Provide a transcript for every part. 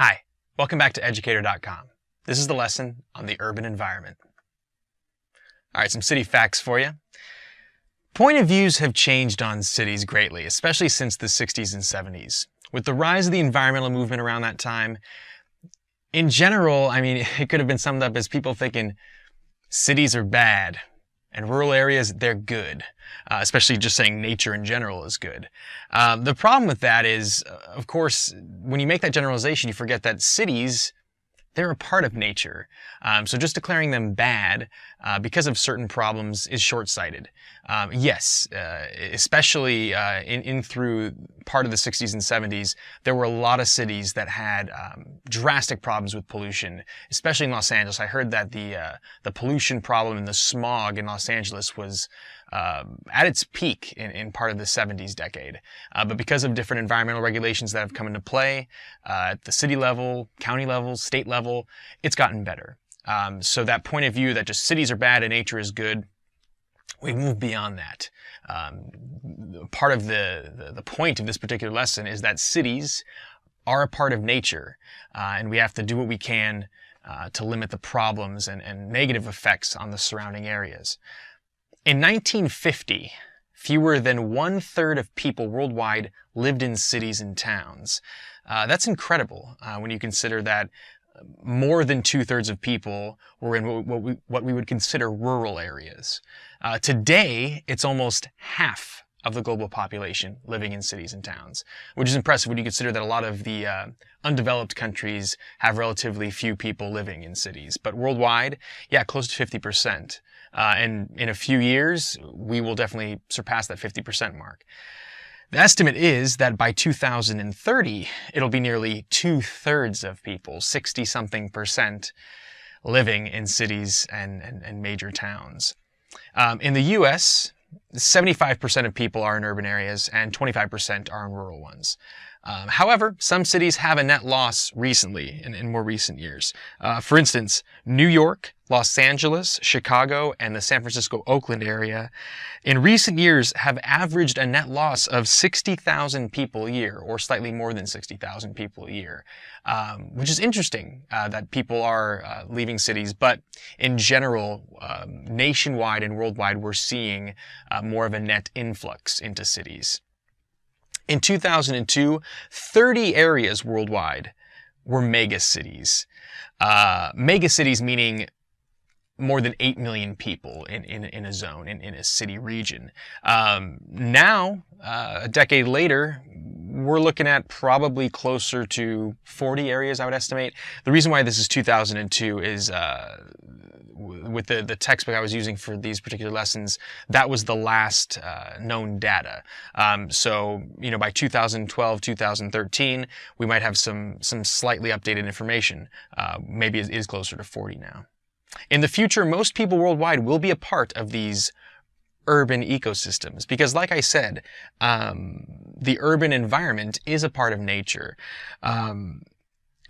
Hi, welcome back to Educator.com. This is the lesson on the urban environment. All right, some city facts for you. Point of views have changed on cities greatly, especially since the 60s and 70s. With the rise of the environmental movement around that time, in general, it could have been summed up as people thinking cities are bad and rural areas, they're good. Especially just saying nature in general is good. The problem with that is, of course, when you make that generalization, you forget that cities, they're a part of nature. So just declaring them bad because of certain problems is short-sighted. Yes, especially in through part of the 60s and 70s, there were a lot of cities that had drastic problems with pollution, especially in Los Angeles. I heard that the pollution problem and the smog in Los Angeles was at its peak in part of the 70s decade. But because of different environmental regulations that have come into play at the city level, county level, state level, it's gotten better. So that point of view that just cities are bad and nature is good, we move beyond that. Part of the point of this particular lesson is that cities are a part of nature, and we have to do what we can to limit the problems and negative effects on the surrounding areas. In 1950, fewer than 1/3 of people worldwide lived in cities and towns. That's incredible when you consider that more than 2/3 of people were in what we would consider rural areas. Today, it's almost half of the global population living in cities and towns, which is impressive when you consider that a lot of the undeveloped countries have relatively few people living in cities. But worldwide, yeah, close to 50%. And in a few years, we will definitely surpass that 50% mark. The estimate is that by 2030, it'll be nearly 2/3 of people, 60-something%, living in cities and major towns. In the US, 75% of people are in urban areas and 25% are in rural ones. However, some cities have a net loss recently, in more recent years. For instance, New York, Los Angeles, Chicago, and the San Francisco-Oakland area in recent years have averaged a net loss of 60,000 people a year, or slightly more than 60,000 people a year, which is interesting that people are leaving cities. But in general, nationwide and worldwide, we're seeing more of a net influx into cities. In 2002, 30 areas worldwide were megacities. Megacities meaning more than 8 million people in a zone, in a city region. Now, a decade later, we're looking at probably closer to 40 areas, I would estimate. The reason why this is 2002 is with the textbook I was using for these particular lessons, that was the last known data. So, by 2012, 2013, we might have some slightly updated information. Maybe it is closer to 40 now. In the future, most people worldwide will be a part of these urban ecosystems because, like I said, the urban environment is a part of nature.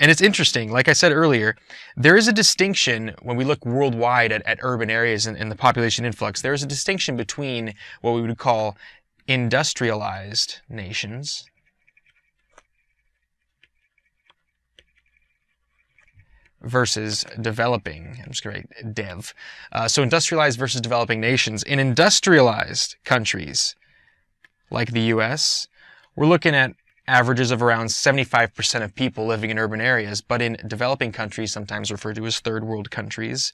And it's interesting, like I said earlier, there is a distinction when we look worldwide at urban areas and the population influx. There is a distinction between what we would call industrialized nations versus developing. I'm just going to write dev. So industrialized versus developing nations. In industrialized countries like the US, we're looking at averages of around 75% of people living in urban areas, but in developing countries, sometimes referred to as third world countries,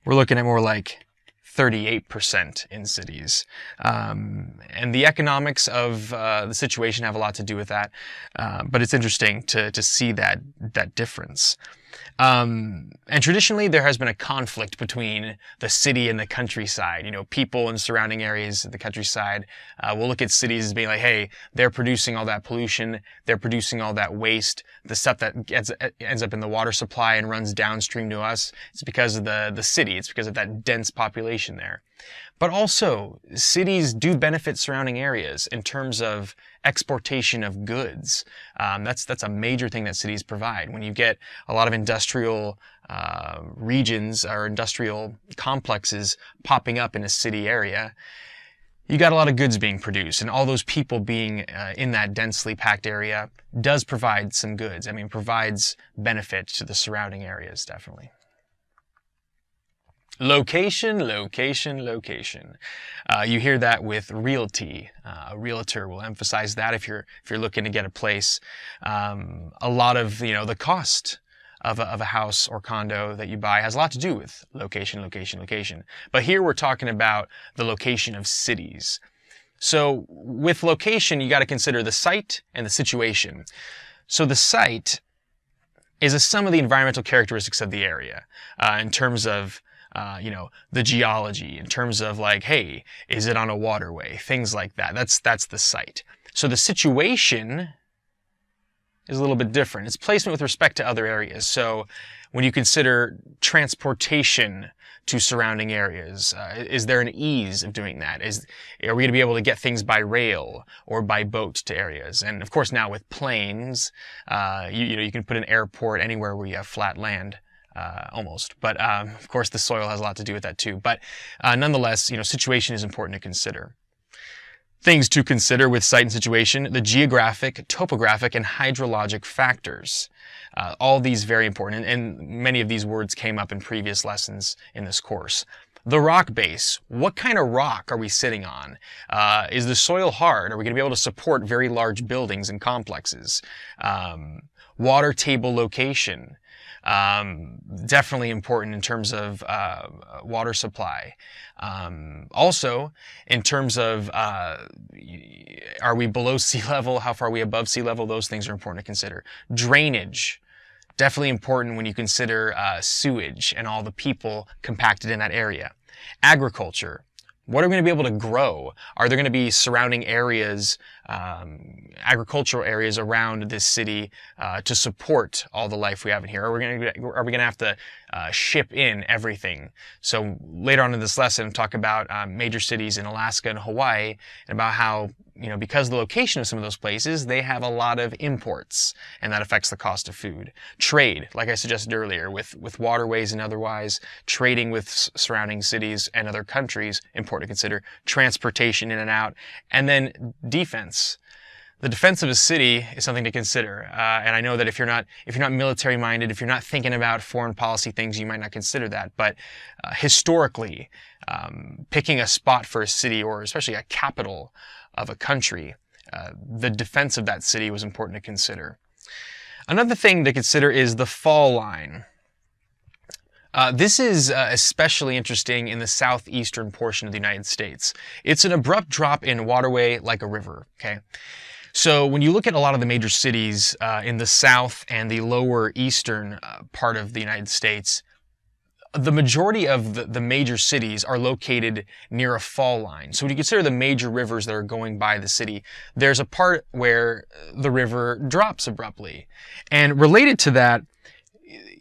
we're looking at more like 38% in cities. And the economics of the situation have a lot to do with that, but it's interesting to see that difference. And traditionally, there has been a conflict between the city and the countryside. People in surrounding areas of the countryside will look at cities as being like, hey, they're producing all that pollution, they're producing all that waste, the stuff that ends up in the water supply and runs downstream to us. It's because of the city. It's because of that dense population there. But also, cities do benefit surrounding areas in terms of exportation of goods. That's a major thing that cities provide. When you get a lot of industrial regions or industrial complexes popping up in a city area, you got a lot of goods being produced, and all those people being in that densely packed area does provide some goods. I mean, provides benefit to the surrounding areas, definitely. Location, location, location. You hear that with realty. A realtor will emphasize that if you're looking to get a place. A lot of the cost of a house or condo that you buy has a lot to do with location, location, location. But here we're talking about the location of cities. So with location, you got to consider the site and the situation. So the site is a sum of the environmental characteristics of the area in terms of the geology, in terms of like, hey, is it on a waterway? Things like that. That's the site. So the situation is a little bit different. It's placement with respect to other areas. So when you consider transportation to surrounding areas, is there an ease of doing that? Are we going to be able to get things by rail or by boat to areas? And of course now with planes, you can put an airport anywhere where you have flat land. Almost. But of course the soil has a lot to do with that too. But nonetheless, situation is important to consider. Things to consider with site and situation: the geographic, topographic, and hydrologic factors. All these very important, and many of these words came up in previous lessons in this course. The rock base. What kind of rock are we sitting on? Is the soil hard? Are we going to be able to support very large buildings and complexes? Water table location. Definitely important in terms of water supply. Also, in terms of are we below sea level? How far are we above sea level? Those things are important to consider. Drainage. Definitely important when you consider sewage and all the people compacted in that area. Agriculture. What are we going to be able to grow? Are there going to be surrounding areas, agricultural areas around this city to support all the life we have in here? Are we going to have to ship in everything? So later on in this lesson, talk about major cities in Alaska and Hawaii, and about how because of the location of some of those places, they have a lot of imports, and that affects the cost of food. Trade, like I suggested earlier, with waterways and otherwise, trading with surrounding cities and other countries, important to consider. Transportation in and out, and then defense. The defense of a city is something to consider, and I know that if you're not military minded, if you're not thinking about foreign policy things, you might not consider that. But historically, picking a spot for a city, or especially a capital of a country, the defense of that city was important to consider. Another thing to consider is the fall line. This is especially interesting in the southeastern portion of the United States. It's an abrupt drop in waterway like a river, okay? So when you look at a lot of the major cities in the south and the lower eastern part of the United States, the majority of the major cities are located near a fall line. So when you consider the major rivers that are going by the city, there's a part where the river drops abruptly. And related to that,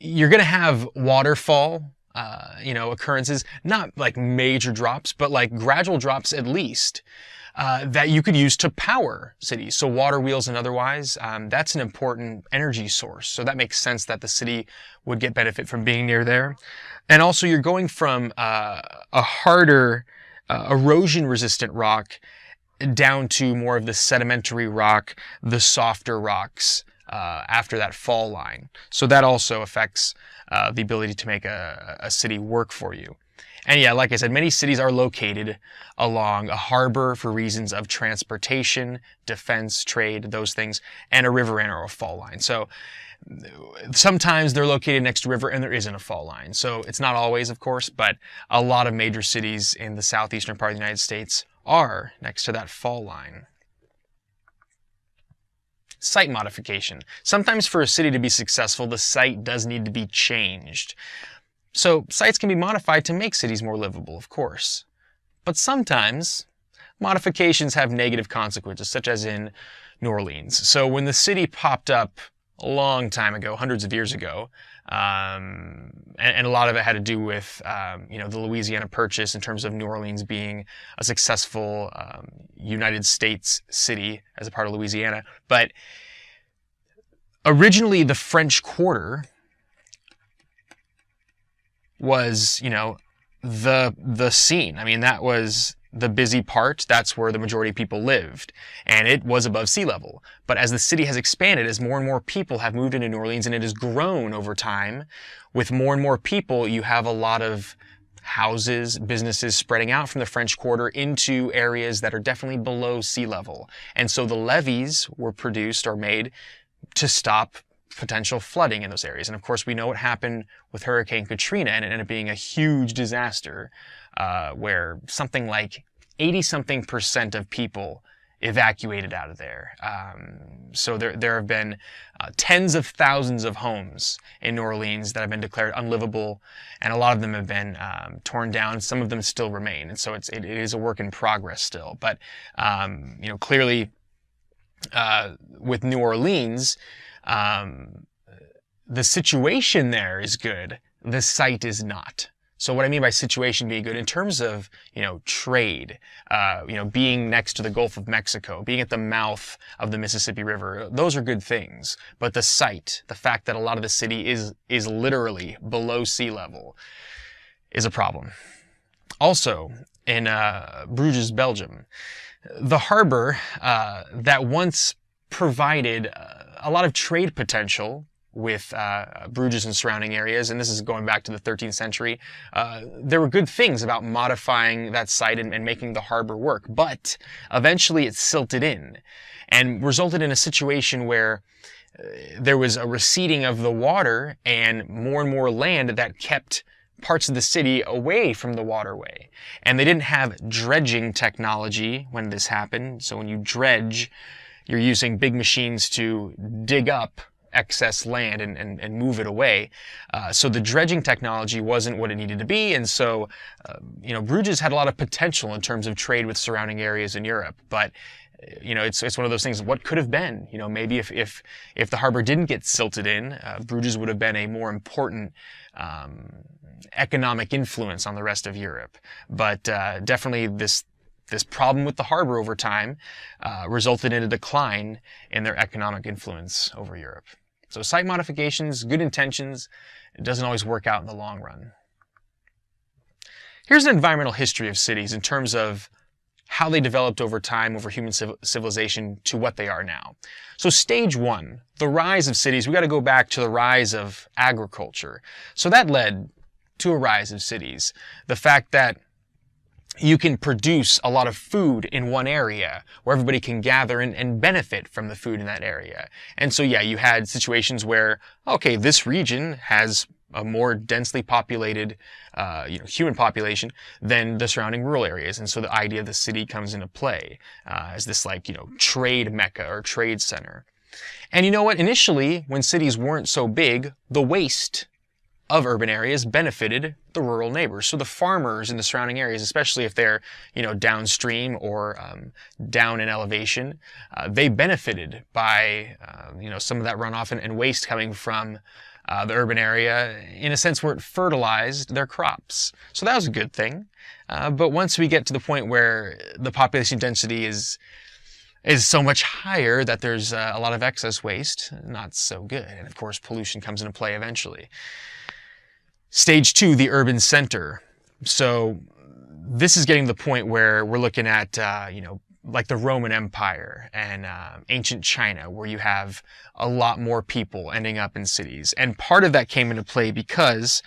you're going to have waterfall, occurrences, not like major drops, but like gradual drops at least, that you could use to power cities. So water wheels and otherwise, that's an important energy source. So that makes sense that the city would get benefit from being near there. And also you're going from a harder, erosion-resistant rock down to more of the sedimentary rock, the softer rocks after that fall line. So that also affects the ability to make a city work for you. And yeah, like I said, many cities are located along a harbor for reasons of transportation, defense, trade, those things, and a river and or a fall line. So sometimes they're located next to a river and there isn't a fall line. So it's not always, of course, but a lot of major cities in the southeastern part of the United States are next to that fall line. Site modification. Sometimes for a city to be successful, the site does need to be changed. So sites can be modified to make cities more livable, of course. But sometimes modifications have negative consequences, such as in New Orleans. So when the city popped up a long time ago, hundreds of years ago, and a lot of it had to do with the Louisiana Purchase in terms of New Orleans being a successful United States city as a part of Louisiana. But originally the French Quarter was, the scene. I mean, that was the busy part, that's where the majority of people lived, and it was above sea level. But as the city has expanded, as more and more people have moved into New Orleans, and it has grown over time, with more and more people, you have a lot of houses, businesses spreading out from the French Quarter into areas that are definitely below sea level. And so the levees were produced or made to stop potential flooding in those areas. And of course, we know what happened with Hurricane Katrina, and it ended up being a huge disaster, where something like 80-something% of people evacuated out of there. So there have been tens of thousands of homes in New Orleans that have been declared unlivable, and a lot of them have been torn down. Some of them still remain, and so it is a work in progress still. But clearly, with New Orleans, the situation there is good. The site is not. So what I mean by situation being good, in terms of, trade, being next to the Gulf of Mexico, being at the mouth of the Mississippi River, those are good things. But the site, the fact that a lot of the city is literally below sea level, is a problem. Also, in Bruges, Belgium, the harbor that once provided a lot of trade potential with Bruges and surrounding areas, and this is going back to the 13th century, there were good things about modifying that site and making the harbor work, but eventually it silted in and resulted in a situation where there was a receding of the water and more land that kept parts of the city away from the waterway. And they didn't have dredging technology when this happened, so when you dredge, you're using big machines to dig up excess land and move it away. So the dredging technology wasn't what it needed to be, and so Bruges had a lot of potential in terms of trade with surrounding areas in Europe. But it's one of those things. What could have been? Maybe if the harbor didn't get silted in, Bruges would have been a more important economic influence on the rest of Europe. But definitely this problem with the harbor over time resulted in a decline in their economic influence over Europe. So site modifications, good intentions, it doesn't always work out in the long run. Here's an environmental history of cities in terms of how they developed over time, over human civilization, to what they are now. So stage one, the rise of cities, we got to go back to the rise of agriculture. So that led to a rise of cities. The fact that you can produce a lot of food in one area where everybody can gather and benefit from the food in that area. And so, yeah, you had situations where, okay, this region has a more densely populated, human population than the surrounding rural areas. And so the idea of the city comes into play as this trade mecca or trade center. And you know what? Initially, when cities weren't so big, the waste of urban areas benefited the rural neighbors. So the farmers in the surrounding areas, especially if they're, downstream or down in elevation, they benefited by, some of that runoff and waste coming from the urban area, in a sense where it fertilized their crops. So that was a good thing. But once we get to the point where the population density is so much higher that there's a lot of excess waste, not so good. And of course, pollution comes into play eventually. Stage two, the urban center. So this is getting to the point where we're looking at, like the Roman Empire and ancient China, where you have a lot more people ending up in cities. And part of that came into play because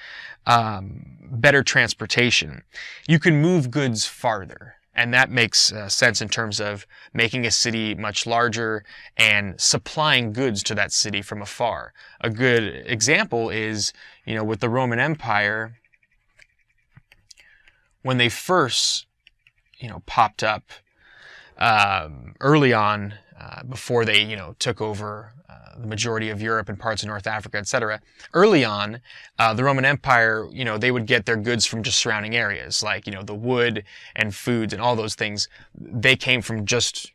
better transportation. You can move goods farther. And that makes sense in terms of making a city much larger and supplying goods to that city from afar. A good example is, with the Roman Empire, when they first, popped up early on, before they, took over the majority of Europe and parts of North Africa, etc. Early on, the Roman Empire, they would get their goods from just surrounding areas, like, the wood and foods and all those things. They came from just,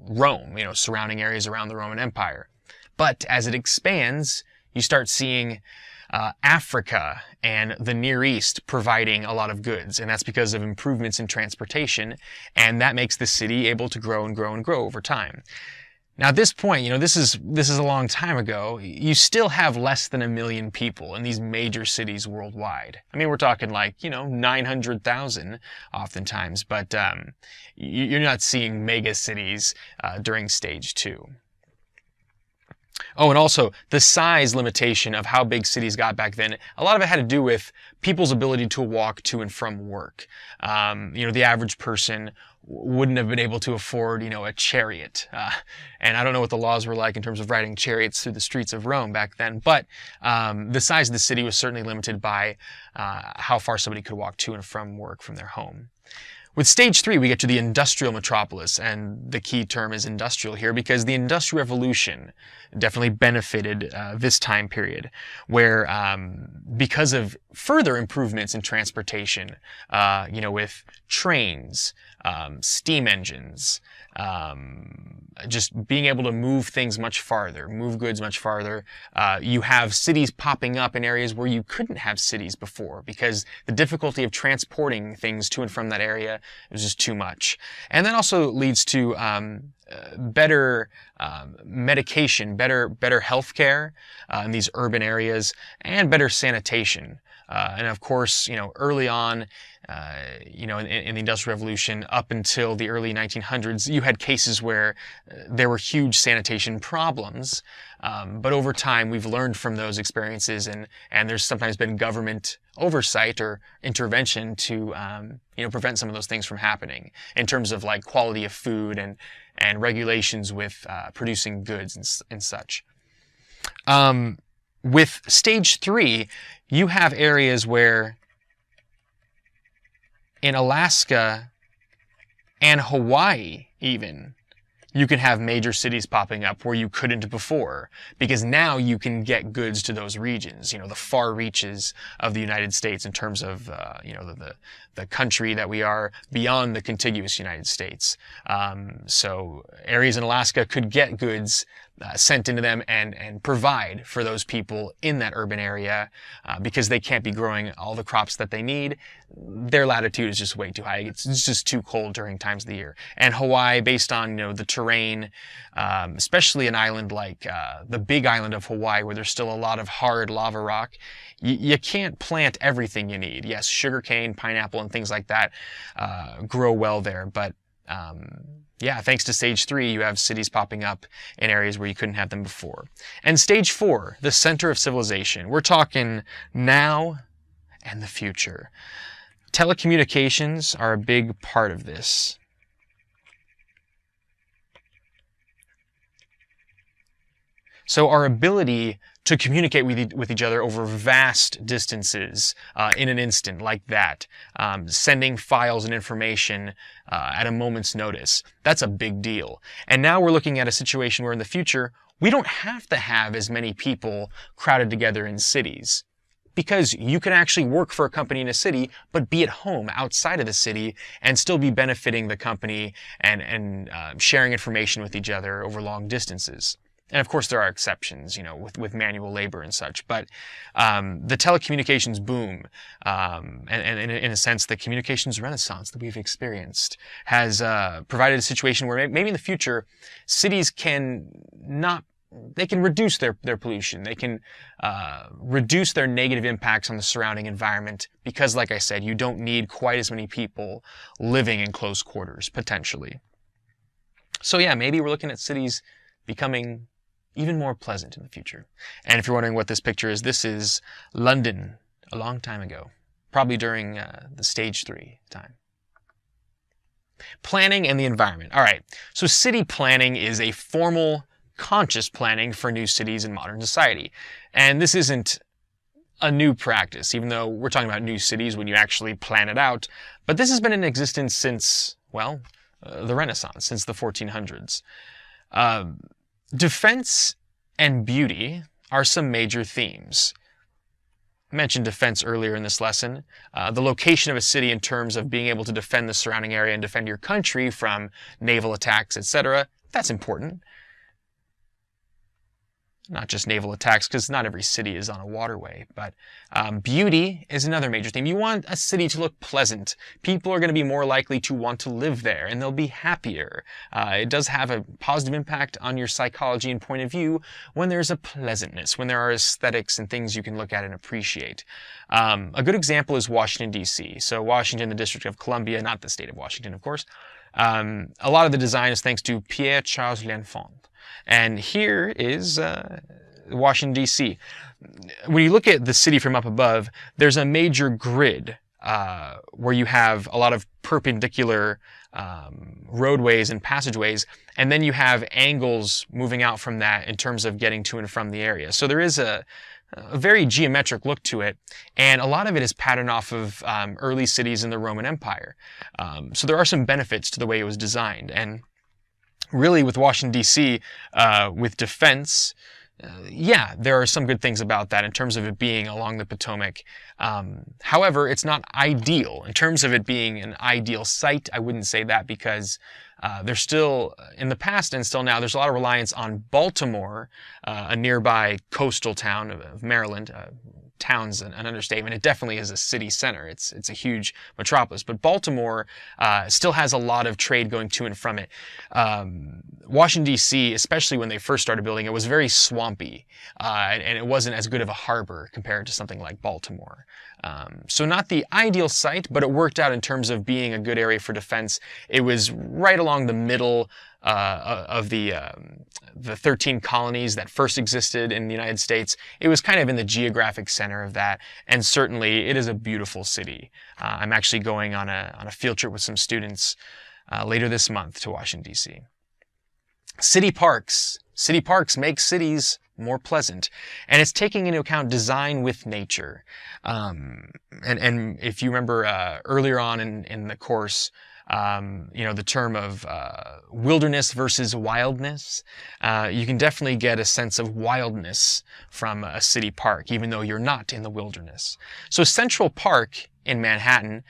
Rome, surrounding areas around the Roman Empire. But as it expands, you start seeing Africa and the Near East providing a lot of goods, and that's because of improvements in transportation, and that makes the city able to grow and grow and grow over time. Now at this point, this is a long time ago, you still have less than 1 million people in these major cities worldwide. I mean, we're talking like, 900,000 oftentimes, but you're not seeing mega cities during stage 2. Oh, and also the size limitation of how big cities got back then, a lot of it had to do with people's ability to walk to and from work. The average person wouldn't have been able to afford, a chariot. And I don't know what the laws were like in terms of riding chariots through the streets of Rome back then, but the size of the city was certainly limited by how far somebody could walk to and from work from their home. With stage 3, we get to the industrial metropolis, and the key term is industrial here because the Industrial Revolution definitely benefited this time period, where because of further improvements in transportation, with trains, steam engines, just being able to move things much farther, move goods much farther. You have cities popping up in areas where you couldn't have cities before because the difficulty of transporting things to and from that area was just too much. And that also leads to better medication, better health care in these urban areas, and better sanitation. And of course, early on, in the Industrial Revolution up until the early 1900s, you had cases where there were huge sanitation problems. But over time, we've learned from those experiences, and there's sometimes been government oversight or intervention to, prevent some of those things from happening in terms of like quality of food and regulations with producing goods and such. With stage 3, you have areas where in Alaska and Hawaii even, you can have major cities popping up where you couldn't before, because now you can get goods to those regions, the far reaches of the United States in terms of, the country that we are beyond the contiguous United States. So areas in Alaska could get goods sent into them and provide for those people in that urban area because they can't be growing all the crops that they need. Their latitude is just way too high. It's just too cold during times of the year. And Hawaii, based on the terrain, especially an island like the Big Island of Hawaii, where there's still a lot of hard lava rock, you can't plant everything you need. Yes, sugarcane, pineapple, and things like that grow well there, but thanks to stage 3, you have cities popping up in areas where you couldn't have them before. And stage 4, the center of civilization. We're talking now and the future. Telecommunications are a big part of this. So our ability to communicate with each other over vast distances in an instant like that, sending files and information at a moment's notice, that's a big deal. And now we're looking at a situation where in the future, we don't have to have as many people crowded together in cities, because you can actually work for a company in a city, but be at home outside of the city and still be benefiting the company and sharing information with each other over long distances. And of course, there are exceptions, with manual labor and such. But the telecommunications boom, and in a sense, the communications renaissance that we've experienced has provided a situation where maybe in the future, cities can reduce their pollution. They can reduce their negative impacts on the surrounding environment because, like I said, you don't need quite as many people living in close quarters, potentially. So yeah, maybe we're looking at cities becoming even more pleasant in the future. And if you're wondering what this picture is, this is London a long time ago, probably during the stage 3 time. Planning and the environment. All right, so city planning is a formal, conscious planning for new cities in modern society. And this isn't a new practice, even though we're talking about new cities when you actually plan it out. But this has been in existence since, the Renaissance, since the 1400s. Defense and beauty are some major themes. I mentioned defense earlier in this lesson. The location of a city in terms of being able to defend the surrounding area and defend your country from naval attacks, etc. That's important. not just naval attacks, because not every city is on a waterway, but beauty is another major theme. You want a city to look pleasant. People are going to be more likely to want to live there, and they'll be happier. It does have a positive impact on your psychology and point of view when there's a pleasantness, when there are aesthetics and things you can look at and appreciate. A good example is Washington, D.C. So Washington, the District of Columbia, not the state of Washington, of course. A lot of the design is thanks to Pierre-Charles L'Enfant. And here is Washington, D.C. When you look at the city from up above, there's a major grid where you have a lot of perpendicular roadways and passageways, and then you have angles moving out from that in terms of getting to and from the area. So there is a very geometric look to it, and a lot of it is patterned off of early cities in the Roman Empire. So there are some benefits to the way it was designed, and really with Washington, D.C., with defense, yeah, there are some good things about that in terms of it being along the Potomac. However, it's not ideal. In terms of it being an ideal site, I wouldn't say that, because there's still, in the past and still now, there's a lot of reliance on Baltimore, a nearby coastal town of Maryland. Town's an understatement. It definitely is a city center. It's a huge metropolis. But Baltimore still has a lot of trade going to and from it. Washington, D.C., especially when they first started building it, was very swampy, and it wasn't as good of a harbor compared to something like Baltimore. So not the ideal site, but it worked out in terms of being a good area for defense. It was right along the middle of the 13 colonies that first existed in the United States. It was kind of in the geographic center of that, and certainly it is a beautiful city. I'm actually going on a field trip with some students later this month to Washington, D.C. City parks. City parks make cities more pleasant, and it's taking into account design with nature. And if you remember earlier on in the course, the term of wilderness versus wildness, you can definitely get a sense of wildness from a city park, even though you're not in the wilderness. So Central Park in Manhattan,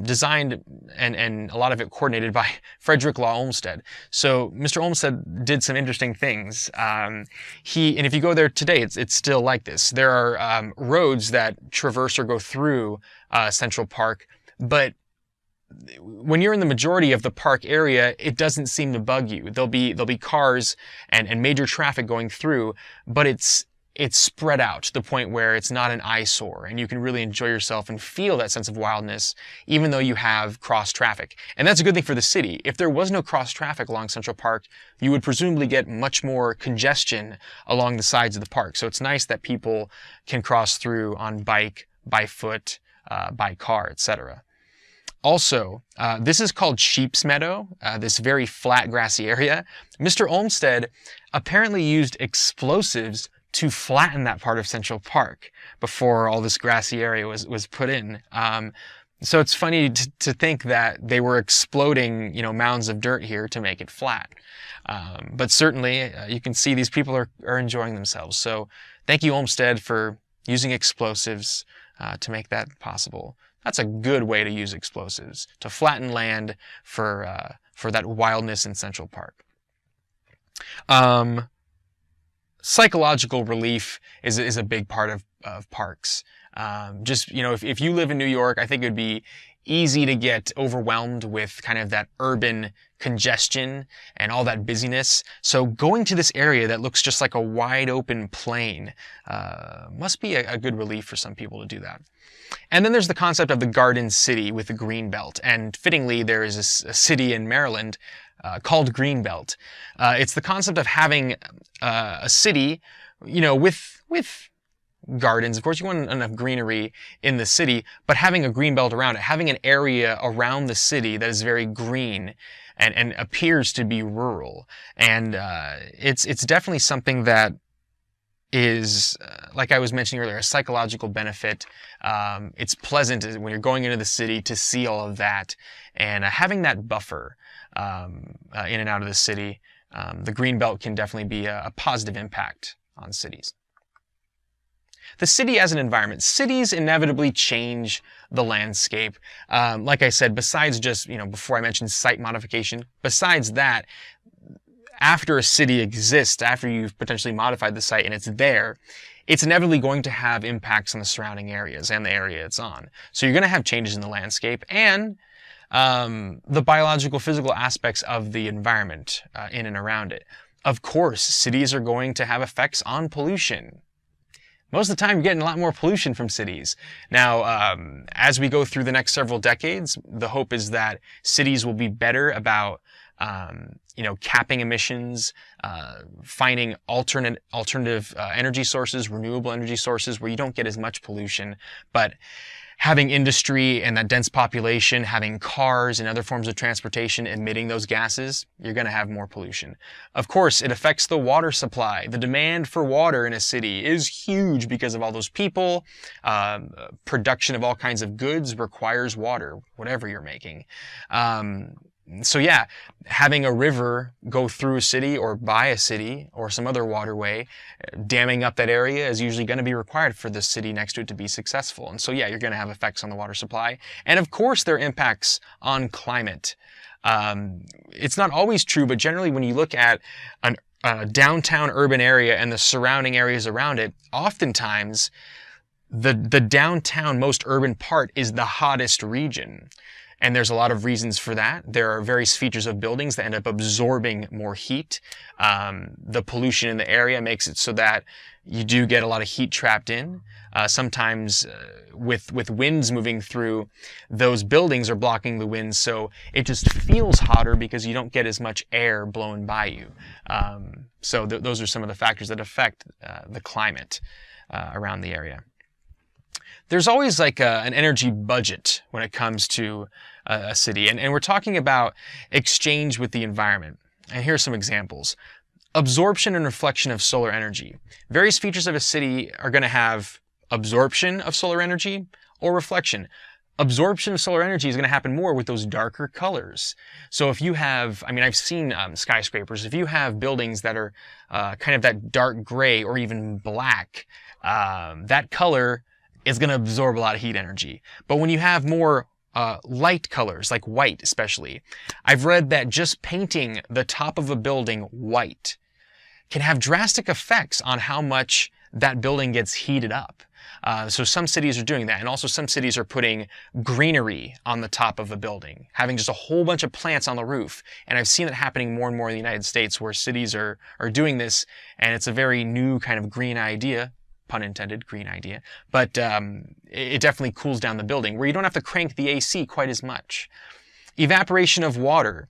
designed and a lot of it coordinated by Frederick Law Olmsted. So Mr. Olmsted did some interesting things. And if you go there today, it's still like this. There are roads that traverse or go through Central Park, but when you're in the majority of the park area, it doesn't seem to bug you. There'll be cars and major traffic going through, but it's spread out to the point where it's not an eyesore, and you can really enjoy yourself and feel that sense of wildness, even though you have cross traffic. And that's a good thing for the city. If there was no cross traffic along Central Park, you would presumably get much more congestion along the sides of the park. So it's nice that people can cross through on bike, by foot, by car, etc. Also, this is called Sheep's Meadow, this very flat, grassy area. Mr. Olmsted apparently used explosives to flatten that part of Central Park before all this grassy area was put in. So it's funny to think that they were exploding, mounds of dirt here to make it flat. But certainly, you can see these people are enjoying themselves. So thank you, Olmsted, for using explosives to make that possible. That's a good way to use explosives, to flatten land for that wildness in Central Park. Psychological relief is a big part of parks. If you live in New York, I think it would be easy to get overwhelmed with kind of that urban congestion and all that busyness. So going to this area that looks just like a wide open plain must be a good relief for some people to do that. And then there's the concept of the Garden City with the Green Belt. And fittingly, there is a city in Maryland called Greenbelt. It's the concept of having a city, with gardens. Of course, you want enough greenery in the city, but having a green belt around it, having an area around the city that is very green and appears to be rural. And it's definitely something that is, like I was mentioning earlier, a psychological benefit. It's pleasant when you're going into the city to see all of that, and having that buffer in and out of the city, the green belt can definitely be a positive impact on cities. The city as an environment. Cities inevitably change the landscape. Like I said, besides just, before I mentioned site modification, besides that, after a city exists, after you've potentially modified the site and it's there, it's inevitably going to have impacts on the surrounding areas and the area it's on. So you're going to have changes in the landscape and the biological, physical aspects of the environment in and around it. Of course, cities are going to have effects on pollution. Most of the time, you're getting a lot more pollution from cities. Now, as we go through the next several decades, the hope is that cities will be better about capping emissions, finding alternative energy sources, renewable energy sources where you don't get as much pollution. But having industry and that dense population, having cars and other forms of transportation emitting those gases, you're going to have more pollution. Of course, it affects the water supply. The demand for water in a city is huge because of all those people. Production of all kinds of goods requires water, whatever you're making. So yeah, having a river go through a city or by a city or some other waterway, damming up that area is usually going to be required for the city next to it to be successful. And so yeah, you're going to have effects on the water supply. And of course, there are impacts on climate. It's not always true, but generally when you look at a downtown urban area and the surrounding areas around it, oftentimes the downtown most urban part is the hottest region. And there's a lot of reasons for that. There are various features of buildings that end up absorbing more heat. The pollution in the area makes it so that you do get a lot of heat trapped in. Sometimes with winds moving through, those buildings are blocking the winds, so it just feels hotter because you don't get as much air blown by you. So those are some of the factors that affect the climate around the area. There's always like an energy budget when it comes to a city. And we're talking about exchange with the environment. And here are some examples. Absorption and reflection of solar energy. Various features of a city are going to have absorption of solar energy or reflection. Absorption of solar energy is going to happen more with those darker colors. So if you have, I've seen skyscrapers, if you have buildings that are kind of that dark gray or even black, that color is going to absorb a lot of heat energy. But when you have more light colors, like white especially, I've read that just painting the top of a building white can have drastic effects on how much that building gets heated up. So some cities are doing that, and also some cities are putting greenery on the top of a building, having just a whole bunch of plants on the roof. And I've seen it happening more and more in the United States where cities are doing this, and it's a very new kind of green idea. Pun intended, green idea. But it definitely cools down the building where you don't have to crank the AC quite as much. Evaporation of water.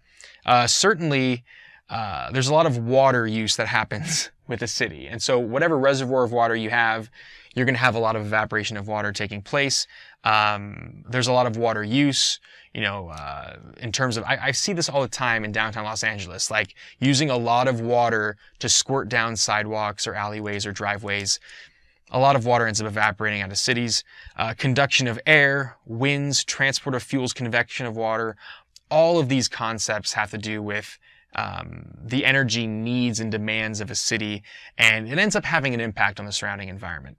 Certainly, there's a lot of water use that happens with a city. And so whatever reservoir of water you have, you're going to have a lot of evaporation of water taking place. There's a lot of water use, in terms of, I see this all the time in downtown Los Angeles, like using a lot of water to squirt down sidewalks or alleyways or driveways. A lot of water ends up evaporating out of cities. Conduction of air, winds, transport of fuels, convection of water. All of these concepts have to do with the energy needs and demands of a city, and it ends up having an impact on the surrounding environment.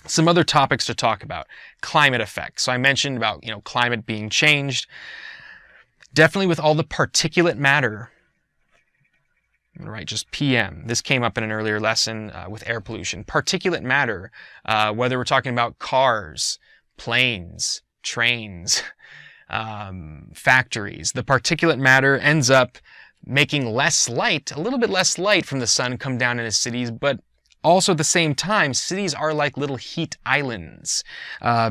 Some other topics to talk about. Climate effects. So I mentioned about, climate being changed. Definitely with all the particulate matter. I'm going to write just PM. This came up in an earlier lesson with air pollution. Particulate matter, whether we're talking about cars, planes, trains, factories. The particulate matter ends up making less light, a little bit less light from the sun come down into cities, but also at the same time, cities are like little heat islands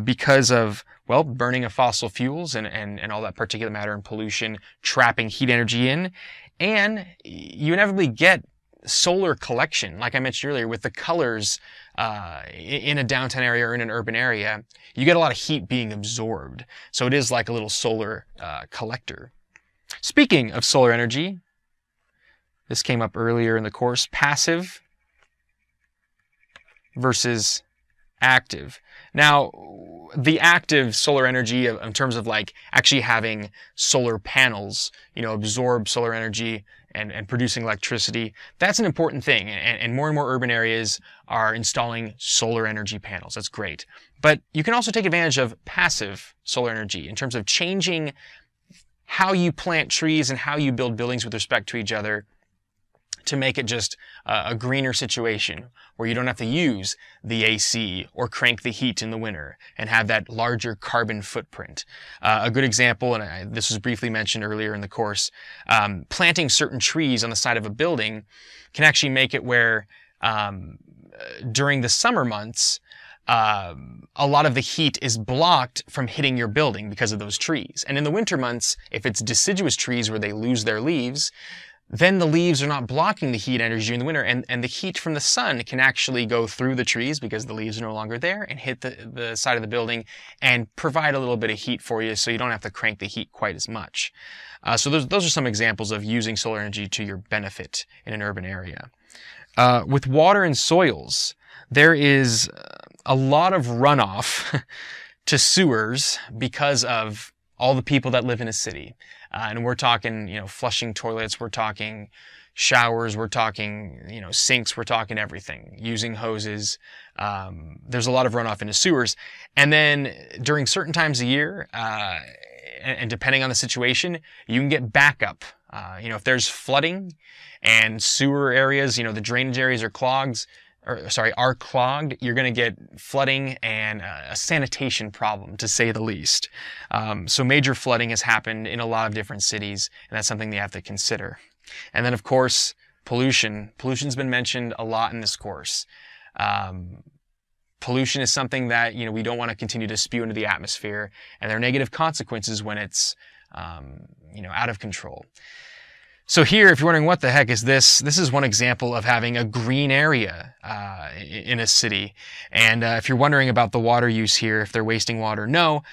because of, burning of fossil fuels and all that particulate matter and pollution trapping heat energy in. And you inevitably get solar collection, like I mentioned earlier, with the colors in a downtown area or in an urban area. You get a lot of heat being absorbed. So it is like a little solar collector. Speaking of solar energy, this came up earlier in the course, passive versus active. Now, the active solar energy in terms of like actually having solar panels, absorb solar energy and producing electricity, that's an important thing. And more urban areas are installing solar energy panels. That's great. But you can also take advantage of passive solar energy in terms of changing how you plant trees and how you build buildings with respect to each other to make it just a greener situation where you don't have to use the AC or crank the heat in the winter and have that larger carbon footprint. A good example, and this was briefly mentioned earlier in the course, planting certain trees on the side of a building can actually make it where during the summer months, a lot of the heat is blocked from hitting your building because of those trees. And in the winter months, if it's deciduous trees where they lose their leaves, then the leaves are not blocking the heat energy in the winter, and the heat from the sun can actually go through the trees because the leaves are no longer there and hit the side of the building and provide a little bit of heat for you so you don't have to crank the heat quite as much. So those are some examples of using solar energy to your benefit in an urban area. With water and soils, there is a lot of runoff to sewers because of all the people that live in a city. And we're talking, flushing toilets, we're talking showers, we're talking, sinks, we're talking everything, using hoses. There's a lot of runoff into sewers. And then during certain times of year, and depending on the situation, you can get backup. If there's flooding and sewer areas, the drainage areas are clogged, you're going to get flooding and a sanitation problem, to say the least. So major flooding has happened in a lot of different cities, and that's something they have to consider. And then, of course, pollution. Pollution's been mentioned a lot in this course. Pollution is something that, we don't want to continue to spew into the atmosphere, and there are negative consequences when it's, out of control. So here, if you're wondering what the heck is this is one example of having a green area in a city. And if you're wondering about the water use here, if they're wasting water, no.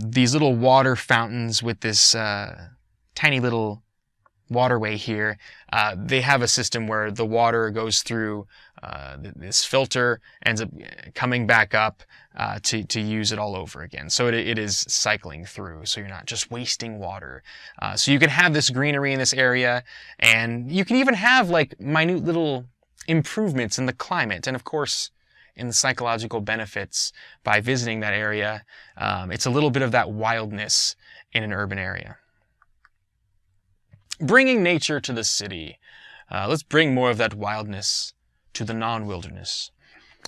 These little water fountains with this tiny little waterway here, they have a system where the water goes through this filter, ends up coming back up to use it all over again. So it is cycling through, so you're not just wasting water. So you can have this greenery in this area, and you can even have like minute little improvements in the climate, and of course in the psychological benefits by visiting that area. It's a little bit of that wildness in an urban area. Bringing nature to the city. Let's bring more of that wildness to the non-wilderness.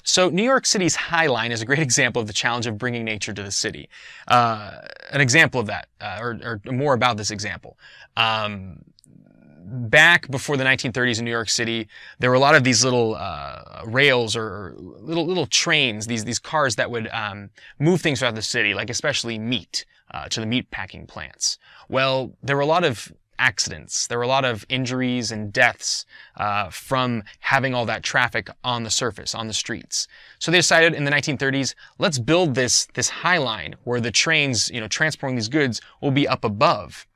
So New York City's High Line is a great example of the challenge of bringing nature to the city. An example of that, or more about this example. Back before the 1930s in New York City, there were a lot of these little rails or little trains, these cars that would move things throughout the city, like especially meat to the meat packing plants. Well, there were a lot of accidents. There were a lot of injuries and deaths from having all that traffic on the surface, on the streets. So they decided in the 1930s, let's build this high line where the trains, transporting these goods will be up above.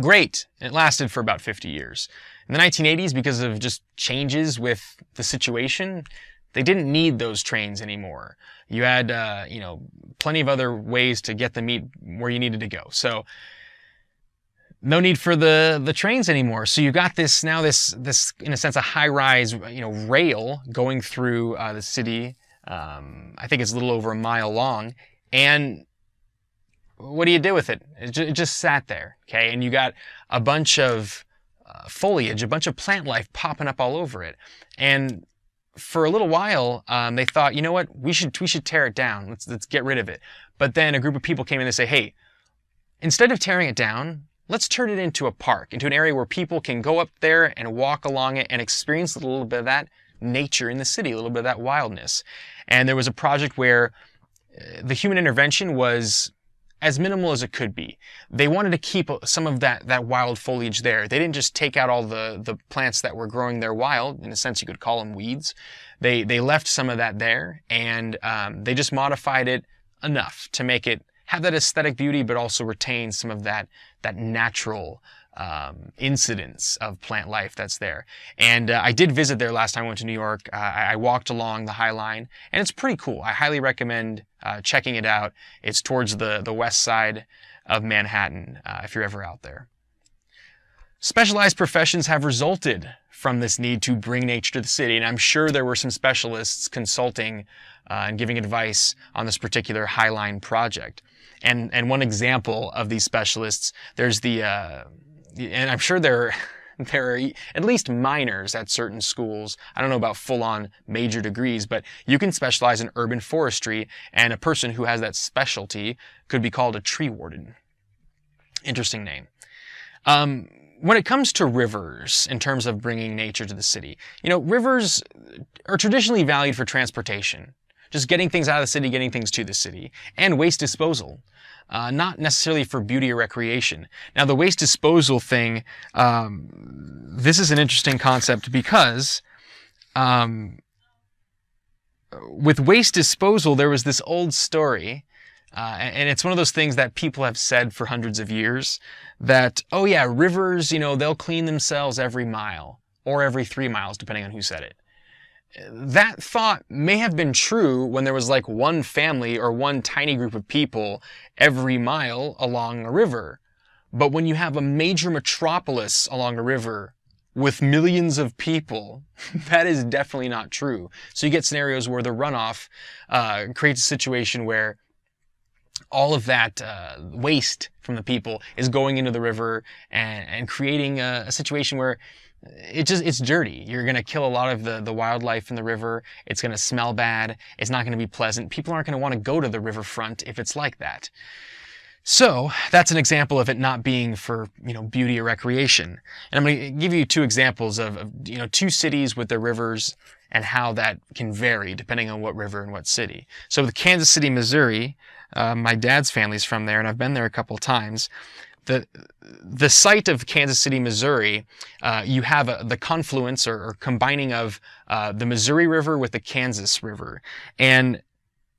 Great. It lasted for about 50 years. In the 1980s, because of just changes with the situation, they didn't need those trains anymore. You had, plenty of other ways to get the meat where you needed to go. So no need for the trains anymore. So you got this in a sense, a high-rise, rail going through the city. I think it's a little over a mile long. And what do you do with it? It just sat there, okay? And you got a bunch of foliage, a bunch of plant life popping up all over it. And for a little while, they thought, you know what? We should tear it down. Let's get rid of it. But then a group of people came in and say, hey, instead of tearing it down, let's turn it into a park, into an area where people can go up there and walk along it and experience a little bit of that nature in the city, a little bit of that wildness. And there was a project where the human intervention was as minimal as it could be. They wanted to keep some of that wild foliage there. They didn't just take out all the plants that were growing there wild. In a sense, you could call them weeds. They left some of that there, and they just modified it enough to make it have that aesthetic beauty, but also retain some of that natural incidence of plant life that's there. And I did visit there last time I went to New York. I walked along the High Line, and it's pretty cool. I highly recommend checking it out. It's towards the west side of Manhattan, if you're ever out there. Specialized professions have resulted from this need to bring nature to the city, and I'm sure there were some specialists consulting and giving advice on this particular High Line project. And one example of these specialists, there's and I'm sure they're There are at least minors at certain schools. I don't know about full-on major degrees, but you can specialize in urban forestry, and a person who has that specialty could be called a tree warden. Interesting name. When it comes to rivers, in terms of bringing nature to the city, rivers are traditionally valued for transportation, just getting things out of the city, getting things to the city, and waste disposal, not necessarily for beauty or recreation. Now, the waste disposal thing, this is an interesting concept because with waste disposal, there was this old story, and it's one of those things that people have said for hundreds of years, that, oh yeah, rivers, they'll clean themselves every mile, or every 3 miles, depending on who said it. That thought may have been true when there was like one family or one tiny group of people every mile along a river. But when you have a major metropolis along a river with millions of people, that is definitely not true. So you get scenarios where the runoff creates a situation where all of that waste from the people is going into the river and creating a situation where it's dirty. You're going to kill a lot of the wildlife in the river. It's going to smell bad. It's not going to be pleasant. People aren't going to want to go to the riverfront if it's like that. So that's an example of it not being for, beauty or recreation. And I'm going to give you 2 examples of 2 cities with their rivers and how that can vary depending on what river and what city. So with Kansas City, Missouri, my dad's family's from there, and I've been there a couple times. The site of Kansas City, Missouri, you have the confluence or combining of the Missouri River with the Kansas River. And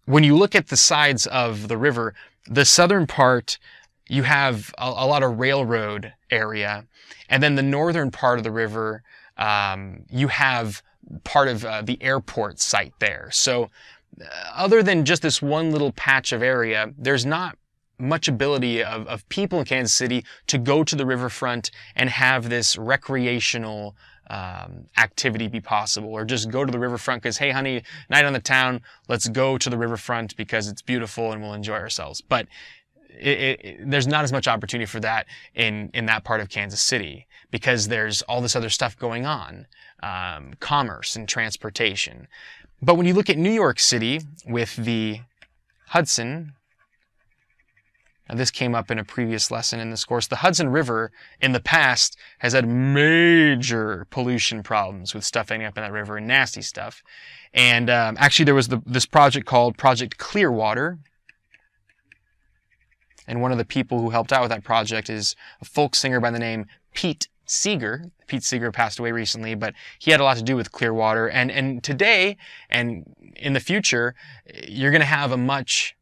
when you look at the sides of the river, the southern part, you have a lot of railroad area. And then the northern part of the river, you have part of the airport site there. So other than just this one little patch of area, there's not much ability of people in Kansas City to go to the riverfront and have this recreational activity be possible, or just go to the riverfront because, hey honey, night on the town, let's go to the riverfront because it's beautiful and we'll enjoy ourselves. But there's not as much opportunity for that in that part of Kansas City because there's all this other stuff going on, commerce and transportation. But when you look at New York City with the Hudson, now this came up in a previous lesson in this course, the Hudson River in the past has had major pollution problems with stuff ending up in that river and nasty stuff. And actually there was this project called Project Clearwater. And one of the people who helped out with that project is a folk singer by the name Pete Seeger. Pete Seeger passed away recently, but he had a lot to do with Clearwater. And today and in the future, you're going to have a much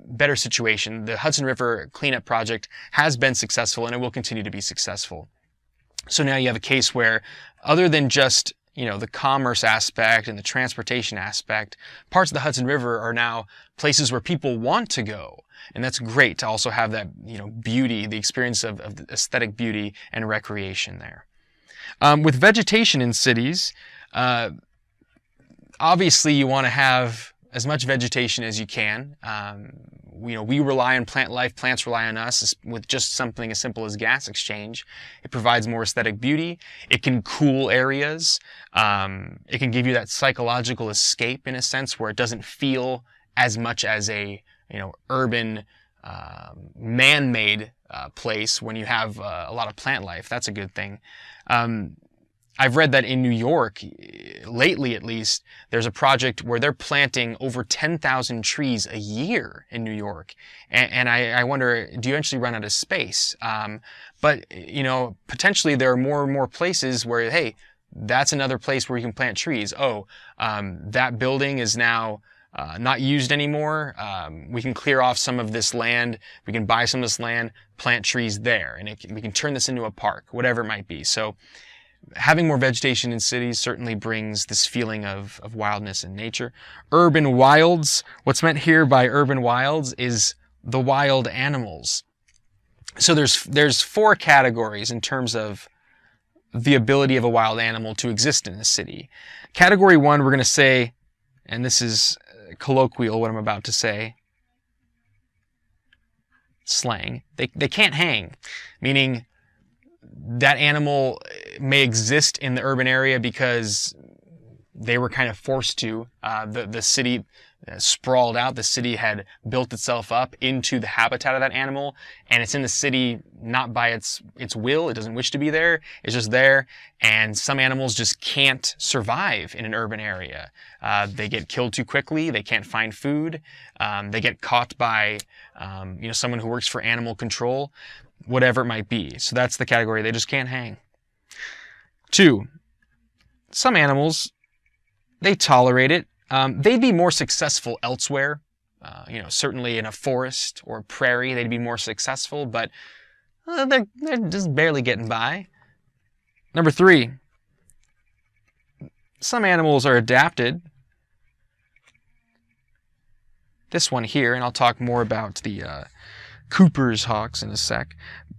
better situation. The Hudson River Cleanup Project has been successful and it will continue to be successful. So now you have a case where, other than just the commerce aspect and the transportation aspect, parts of the Hudson River are now places where people want to go. And that's great to also have that, beauty, the experience of aesthetic beauty and recreation there. With vegetation in cities, obviously you want to have as much vegetation as you can. We rely on plant life, plants rely on us with just something as simple as gas exchange. It provides more aesthetic beauty. It can cool areas. It can give you that psychological escape in a sense where it doesn't feel as much as a urban, man-made place when you have a lot of plant life. That's a good thing. I've read that in New York, lately at least, there's a project where they're planting over 10,000 trees a year in New York. And I wonder, do you eventually run out of space? But potentially there are more and more places where, hey, that's another place where you can plant trees. Oh, that building is now not used anymore. We can clear off some of this land. We can buy some of this land, plant trees there, and we can turn this into a park, whatever it might be. So having more vegetation in cities certainly brings this feeling of wildness in nature. Urban wilds. What's meant here by urban wilds is the wild animals. So there's 4 categories in terms of the ability of a wild animal to exist in a city. Category 1, we're going to say, and this is colloquial, what I'm about to say, slang, they can't hang, meaning that animal may exist in the urban area because they were kind of forced to. The city sprawled out. The city had built itself up into the habitat of that animal, and it's in the city not by its will. It doesn't wish to be there. It's just there, and some animals just can't survive in an urban area. They get killed too quickly. They can't find food. They get caught by someone who works for animal control, whatever it might be. So that's the category. They just can't hang. 2, some animals, they tolerate it. They'd be more successful elsewhere. Certainly in a forest or prairie, they'd be more successful, but they're just barely getting by. Number 3, some animals are adapted. This one here, and I'll talk more about the Cooper's hawks in a sec.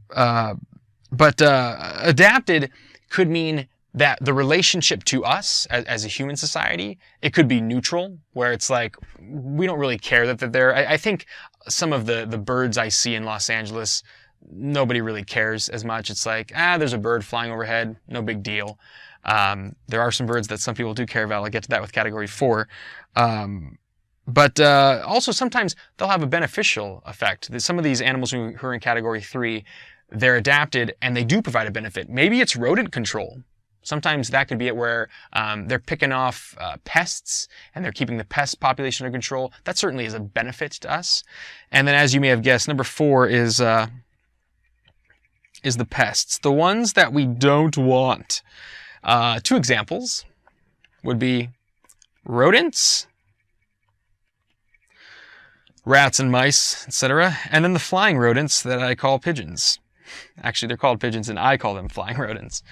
But adapted could mean that the relationship to us as a human society, it could be neutral, where it's like, we don't really care that they're there. I think some of the birds I see in Los Angeles, nobody really cares as much. It's like, there's a bird flying overhead, no big deal. There are some birds that some people do care about. I'll get to that with category 4. But also sometimes they'll have a beneficial effect. Some of these animals who are in category 3, they're adapted and they do provide a benefit. Maybe it's rodent control. Sometimes that could be it, where they're picking off pests and they're keeping the pest population under control. That certainly is a benefit to us. And then, as you may have guessed, number 4 is the pests, the ones that we don't want. 2 examples would be rodents, rats and mice, etc., and then the flying rodents that I call pigeons. Actually, they're called pigeons, and I call them flying rodents.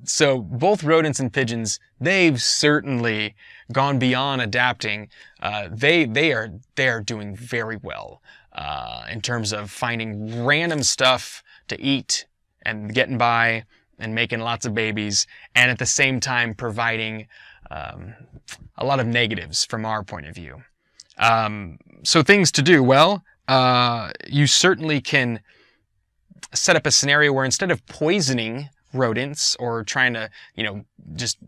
So both rodents and pigeons, they've certainly gone beyond adapting. They are doing very well in terms of finding random stuff to eat and getting by and making lots of babies, and at the same time providing a lot of negatives from our point of view. So things to do, well, you certainly can set up a scenario where instead of poisoning rodents or trying to, just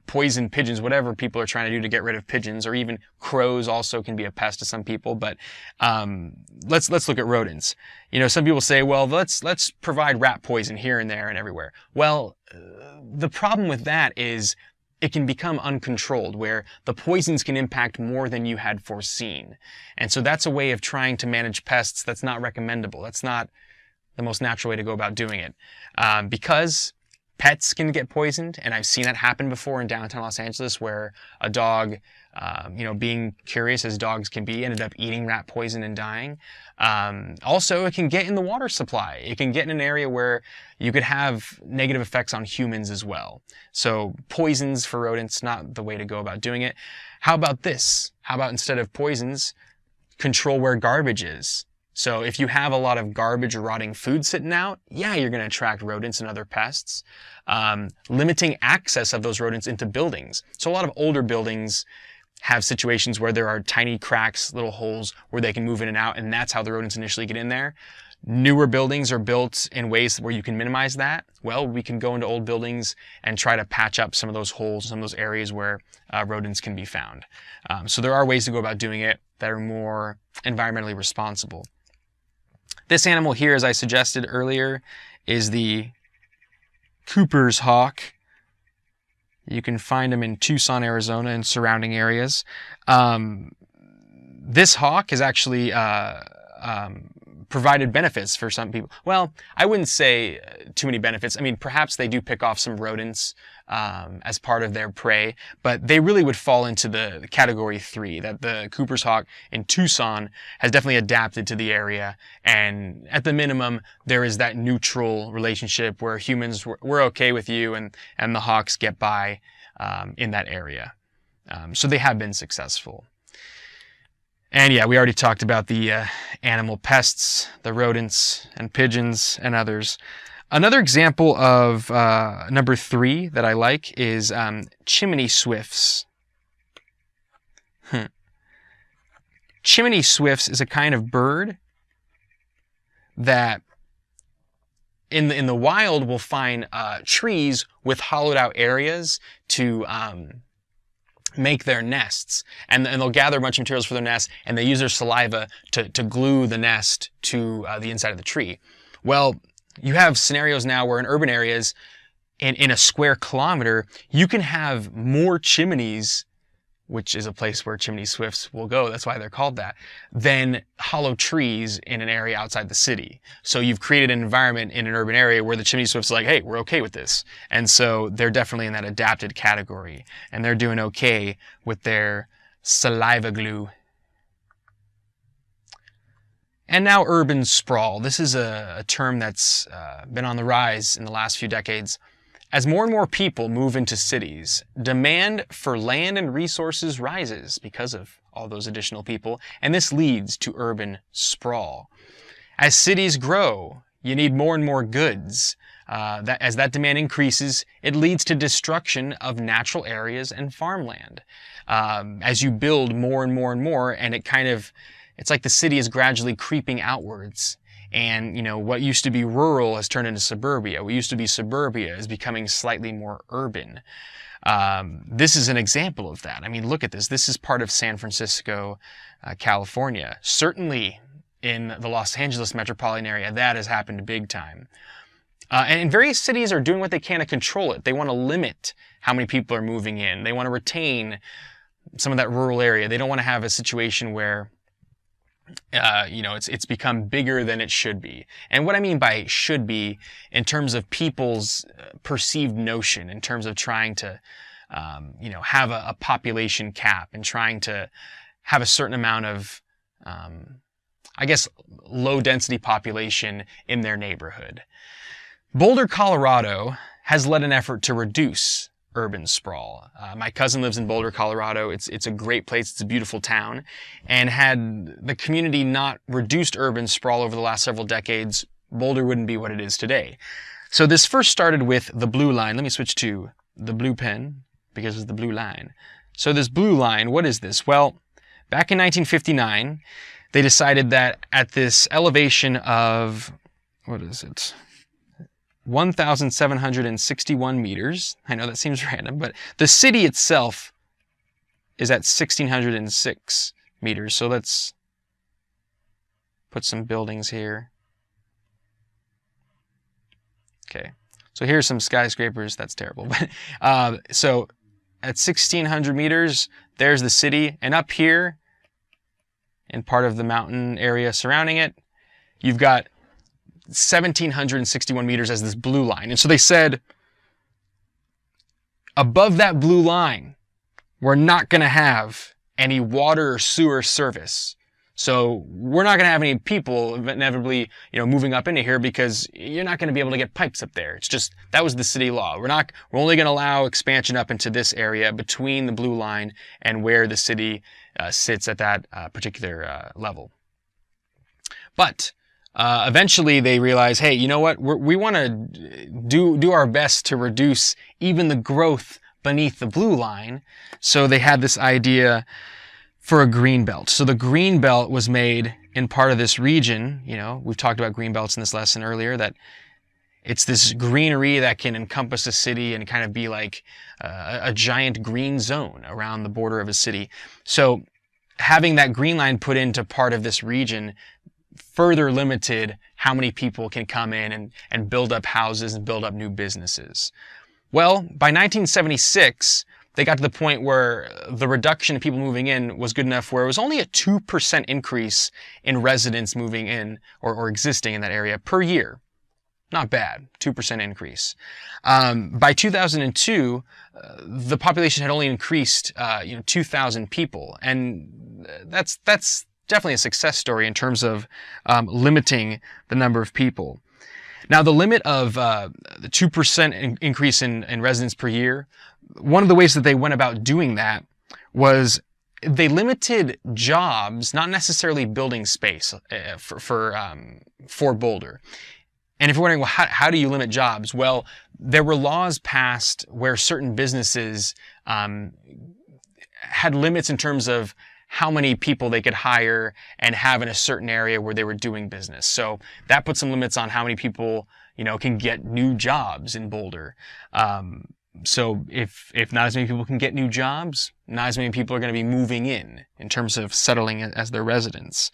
poison pigeons, whatever people are trying to do to get rid of pigeons, or even crows also can be a pest to some people. But let's look at rodents. Some people say, well, let's provide rat poison here and there and everywhere. Well, the problem with that is it can become uncontrolled, where the poisons can impact more than you had foreseen. And so that's a way of trying to manage pests that's not recommendable. That's not the most natural way to go about doing it. Because pets can get poisoned, and I've seen that happen before in downtown Los Angeles, where a dog, being curious as dogs can be, ended up eating rat poison and dying. Also, it can get in the water supply. It can get in an area where you could have negative effects on humans as well. So poisons for rodents, not the way to go about doing it. How about this? How about instead of poisons, control where garbage is? So if you have a lot of garbage or rotting food sitting out, yeah, you're going to attract rodents and other pests. Limiting access of those rodents into buildings. So a lot of older buildings have situations where there are tiny cracks, little holes where they can move in and out, and that's how the rodents initially get in there. Newer buildings are built in ways where you can minimize that. Well, we can go into old buildings and try to patch up some of those holes, some of those areas where rodents can be found. So there are ways to go about doing it that are more environmentally responsible. This animal here, as I suggested earlier, is the Cooper's hawk. You can find them in Tucson, Arizona, and surrounding areas. This hawk has actually provided benefits for some people. Well, I wouldn't say too many benefits. I mean, perhaps they do pick off some rodents as part of their prey, but they really would fall into the category 3, that the Cooper's hawk in Tucson has definitely adapted to the area. And at the minimum, there is that neutral relationship where humans, we're okay with you, and the hawks get by in that area. So they have been successful. And yeah, we already talked about the animal pests, the rodents and pigeons and others. Another example of number 3 that I like is chimney swifts. Chimney swifts is a kind of bird that in the wild will find trees with hollowed out areas to make their nests, and they'll gather a bunch of materials for their nest, and they use their saliva to glue the nest to the inside of the tree. Well, you have scenarios now where in urban areas, in a square kilometer, you can have more chimneys, which is a place where chimney swifts will go, that's why they're called that, than hollow trees in an area outside the city. So you've created an environment in an urban area where the chimney swifts are like, hey, we're okay with this. And so they're definitely in that adapted category, and they're doing okay with their saliva glue. And now urban sprawl. This is a term that's been on the rise in the last few decades. As more and more people move into cities, demand for land and resources rises because of all those additional people, and this leads to urban sprawl. As cities grow, you need more and more goods. As that demand increases, it leads to destruction of natural areas and farmland. As you build more and more and more, and it's like the city is gradually creeping outwards. And, what used to be rural has turned into suburbia. What used to be suburbia is becoming slightly more urban. This is an example of that. I mean, look at this. This is part of San Francisco, California. Certainly in the Los Angeles metropolitan area, that has happened big time. And various cities are doing what they can to control it. They want to limit how many people are moving in. They want to retain some of that rural area. They don't want to have a situation where it's become bigger than it should be. And what I mean by should be, in terms of people's perceived notion, in terms of trying to, have a population cap and trying to have a certain amount of, low density population in their neighborhood. Boulder, Colorado has led an effort to reduce urban sprawl. My cousin lives in Boulder, Colorado. It's a great place. It's a beautiful town. And had the community not reduced urban sprawl over the last several decades, Boulder wouldn't be what it is today. So this first started with the blue line. Let me switch to the blue pen because it's the blue line. So this blue line, what is this? Well, back in 1959, they decided that at this elevation of, 1,761 meters. I know that seems random, but the city itself is at 1,606 meters. So let's put some buildings here. Okay, so here's some skyscrapers. That's terrible. But so at 1,600 meters, there's the city. And up here, in part of the mountain area surrounding it, you've got 1,761 meters as this blue line. And so they said, above that blue line, we're not going to have any water or sewer service. So we're not going to have any people inevitably, moving up into here because you're not going to be able to get pipes up there. It's just, that was the city law. We're only going to allow expansion up into this area between the blue line and where the city sits at that particular level. But eventually they realize, hey, you know what? We want to do our best to reduce even the growth beneath the blue line. So they had this idea for a green belt. So the green belt was made in part of this region. We've talked about green belts in this lesson earlier, that it's this greenery that can encompass a city and kind of be like a giant green zone around the border of a city. So having that green line put into part of this region further limited how many people can come in and build up houses and build up new businesses. Well, by 1976, they got to the point where the reduction of people moving in was good enough where it was only a 2% increase in residents moving in or existing in that area per year. Not bad, 2% increase. By 2002, the population had only increased 2,000 people, and that's definitely a success story in terms of limiting the number of people. Now, the limit of the 2% increase in residents per year, one of the ways that they went about doing that was they limited jobs, not necessarily building space for Boulder. And if you're wondering, well, how do you limit jobs? Well, there were laws passed where certain businesses had limits in terms of how many people they could hire and have in a certain area where they were doing business. So that put some limits on how many people can get new jobs in Boulder. So if not as many people can get new jobs, not as many people are going to be moving in terms of settling as their residents.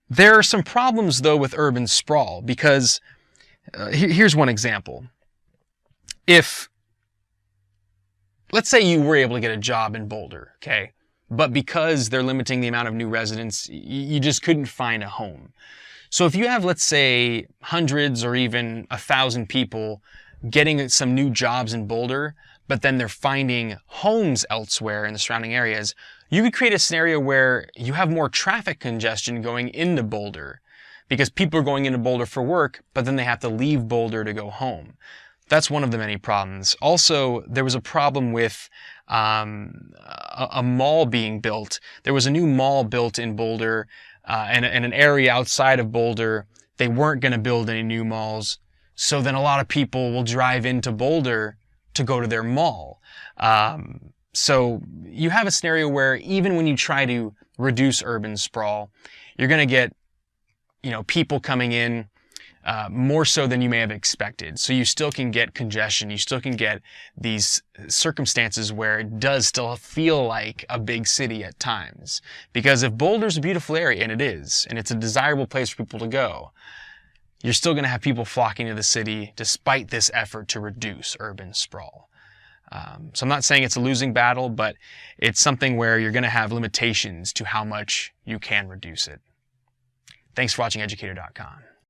There are some problems, though, with urban sprawl, because here's one example. If, let's say you were able to get a job in Boulder, okay, but because they're limiting the amount of new residents, you just couldn't find a home. So if you have, let's say, hundreds or even 1,000 people getting some new jobs in Boulder, but then they're finding homes elsewhere in the surrounding areas, you could create a scenario where you have more traffic congestion going into Boulder because people are going into Boulder for work, but then they have to leave Boulder to go home. That's one of the many problems. Also, there was a problem with a mall being built. There was a new mall built in Boulder and an area outside of Boulder. They weren't going to build any new malls. So then a lot of people will drive into Boulder to go to their mall. So you have a scenario where even when you try to reduce urban sprawl, you're going to get, people coming in more so than you may have expected. So you still can get congestion. You still can get these circumstances where it does still feel like a big city at times. Because if Boulder's a beautiful area, and it is, and it's a desirable place for people to go, you're still going to have people flocking to the city despite this effort to reduce urban sprawl. So I'm not saying it's a losing battle, but it's something where you're going to have limitations to how much you can reduce it. Thanks for watching Educator.com.